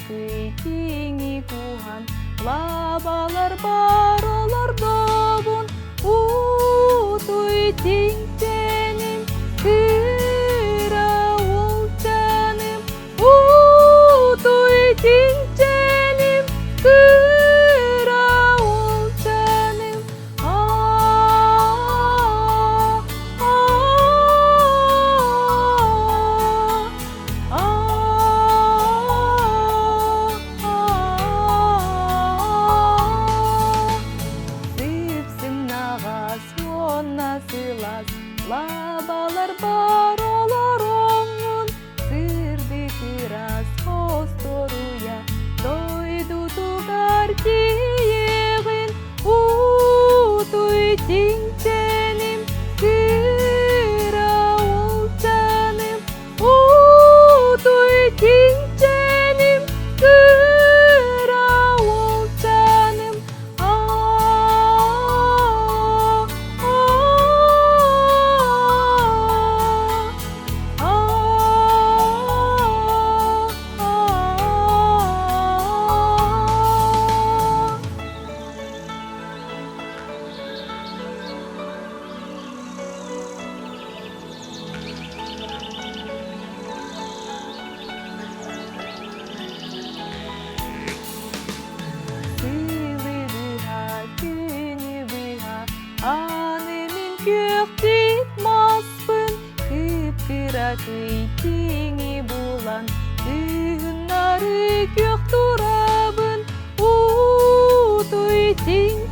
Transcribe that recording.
кыйтиңи куган, лабалар бар олар добун, утуй тиңченим, кыра ол жаным, утуй тиңченим, кыра ол жаным. Насылас, лабалар бар олар оңун, сырды кырас хосторуя, дойду тугар киегин, утуй тиңченим, кыра ол жаным, утуй тиңченим, кыра ол жаным. Аны мен көктетмаспын, кыпкыра кыйтиңи булан, түн нары көк турабын, утуй тиң